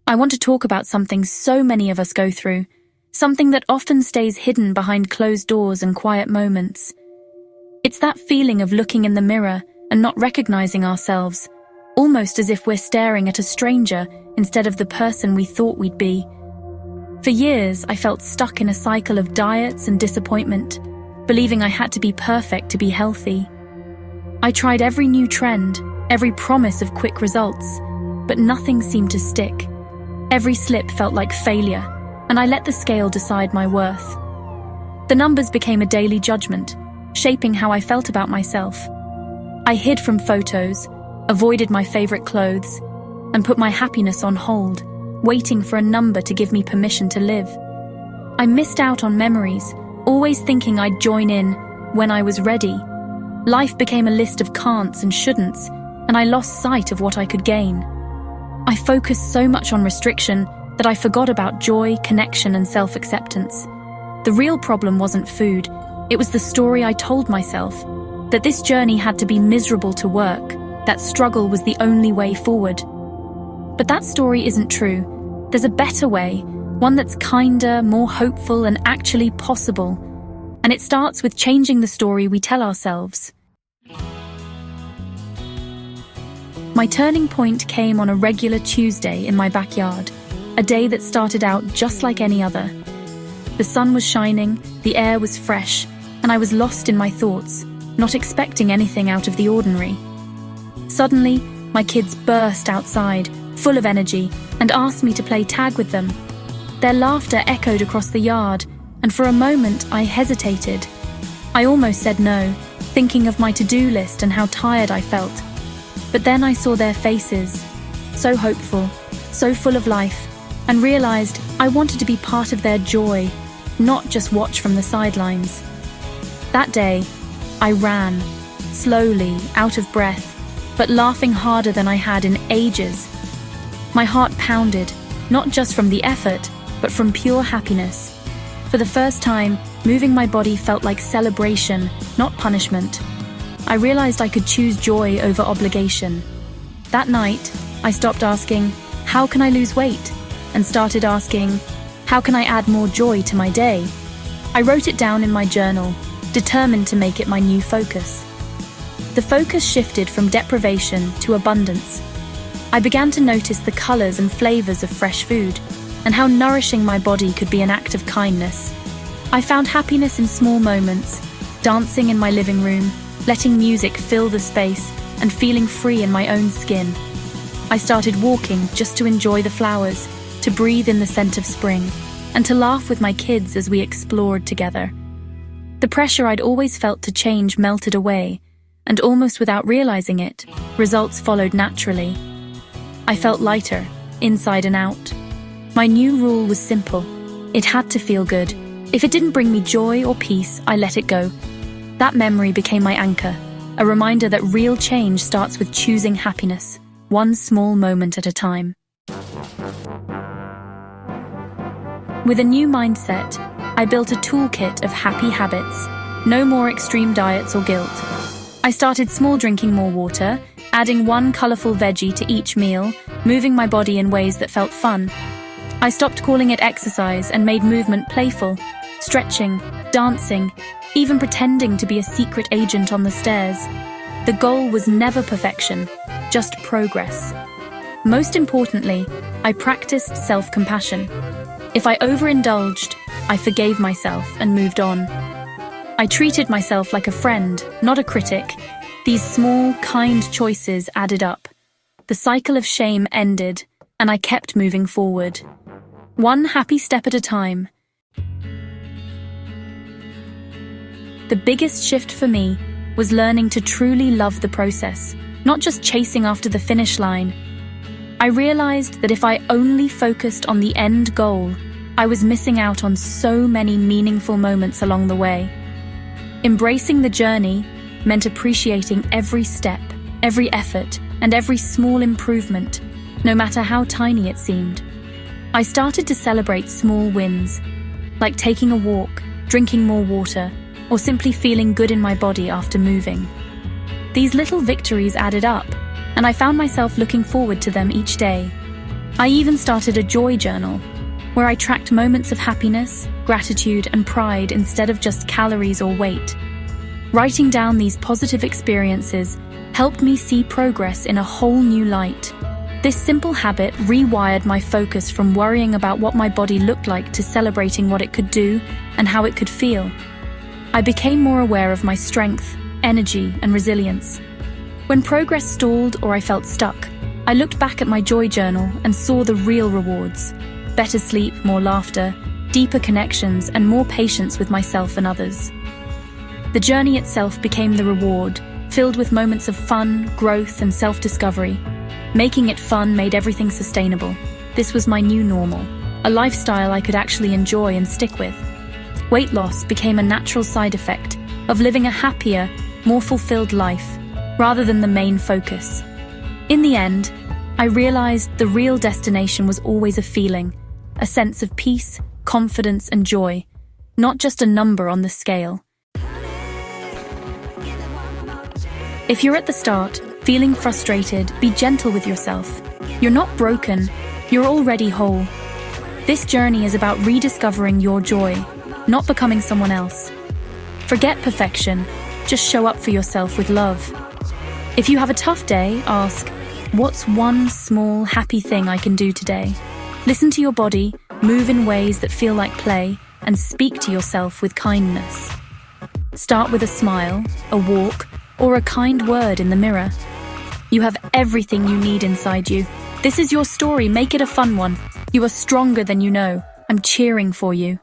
I want to talk about something so many of us go through, something that often stays hidden behind closed doors and quiet moments. It's that feeling of looking in the mirror and not recognizing ourselves, almost as if we're staring at a stranger instead of the person we thought we'd be. For years, I felt stuck in a cycle of diets and disappointment, believing I had to be perfect to be healthy. I tried every new trend, every promise of quick results, but nothing seemed to stick. Every slip felt like failure, and I let the scale decide my worth. The numbers became a daily judgment, shaping how I felt about myself. I hid from photos, avoided my favorite clothes, and put my happiness on hold, waiting for a number to give me permission to live. I missed out on memories, always thinking I'd join in when I was ready. Life became a list of can'ts and shouldn'ts, and I lost sight of what I could gain. I focused so much on restriction that I forgot about joy, connection, and self-acceptance. The real problem wasn't food, it was the story I told myself, that this journey had to be miserable to work, that struggle was the only way forward. But that story isn't true. There's a better way, one that's kinder, more hopeful, and actually possible. And it starts with changing the story we tell ourselves. My turning point came on a regular Tuesday in my backyard, a day that started out just like any other. The sun was shining, the air was fresh, and I was lost in my thoughts, not expecting anything out of the ordinary. Suddenly, my kids burst outside, full of energy, and asked me to play tag with them. Their laughter echoed across the yard, and for a moment I hesitated. I almost said no, thinking of my to-do list and how tired I felt. But then I saw their faces, so hopeful, so full of life, and realized I wanted to be part of their joy, not just watch from the sidelines. That day, I ran, slowly, out of breath, but laughing harder than I had in ages. My heart pounded, not just from the effort, but from pure happiness. For the first time, moving my body felt like celebration, not punishment. I realized I could choose joy over obligation. That night, I stopped asking, how can I lose weight? And started asking, how can I add more joy to my day? I wrote it down in my journal, determined to make it my new focus. The focus shifted from deprivation to abundance. I began to notice the colors and flavors of fresh food, and how nourishing my body could be an act of kindness. I found happiness in small moments, dancing in my living room, letting music fill the space, and feeling free in my own skin. I started walking just to enjoy the flowers, to breathe in the scent of spring, and to laugh with my kids as we explored together. The pressure I'd always felt to change melted away, and almost without realizing it, results followed naturally. I felt lighter, inside and out. My new rule was simple. It had to feel good. If it didn't bring me joy or peace, I let it go. That memory became my anchor, a reminder that real change starts with choosing happiness, one small moment at a time. With a new mindset, I built a toolkit of happy habits, no more extreme diets or guilt. I started small, drinking more water, adding one colorful veggie to each meal, moving my body in ways that felt fun. I stopped calling it exercise and made movement playful, stretching, dancing, even pretending to be a secret agent on the stairs. The goal was never perfection, just progress. Most importantly, I practiced self-compassion. If I overindulged, I forgave myself and moved on. I treated myself like a friend, not a critic. These small, kind choices added up. The cycle of shame ended, and I kept moving forward. One happy step at a time. The biggest shift for me was learning to truly love the process, not just chasing after the finish line. I realized that if I only focused on the end goal, I was missing out on so many meaningful moments along the way. Embracing the journey meant appreciating every step, every effort, and every small improvement, no matter how tiny it seemed. I started to celebrate small wins, like taking a walk, drinking more water, or simply feeling good in my body after moving. These little victories added up, and I found myself looking forward to them each day. I even started a joy journal, where I tracked moments of happiness, gratitude, and pride instead of just calories or weight. Writing down these positive experiences helped me see progress in a whole new light. This simple habit rewired my focus from worrying about what my body looked like to celebrating what it could do and how it could feel. I became more aware of my strength, energy, and resilience. When progress stalled or I felt stuck, I looked back at my joy journal and saw the real rewards: better sleep, more laughter, deeper connections, and more patience with myself and others. The journey itself became the reward, filled with moments of fun, growth, and self-discovery. Making it fun made everything sustainable. This was my new normal, a lifestyle I could actually enjoy and stick with. Weight loss became a natural side effect of living a happier, more fulfilled life, rather than the main focus. In the end, I realized the real destination was always a feeling, a sense of peace, confidence, and joy, not just a number on the scale. If you're at the start, feeling frustrated, be gentle with yourself. You're not broken, you're already whole. This journey is about rediscovering your joy, not becoming someone else. Forget perfection, just show up for yourself with love. If you have a tough day, ask, what's one small, happy thing I can do today? Listen to your body, move in ways that feel like play, and speak to yourself with kindness. Start with a smile, a walk, or a kind word in the mirror. You have everything you need inside you. This is your story, make it a fun one. You are stronger than you know. I'm cheering for you.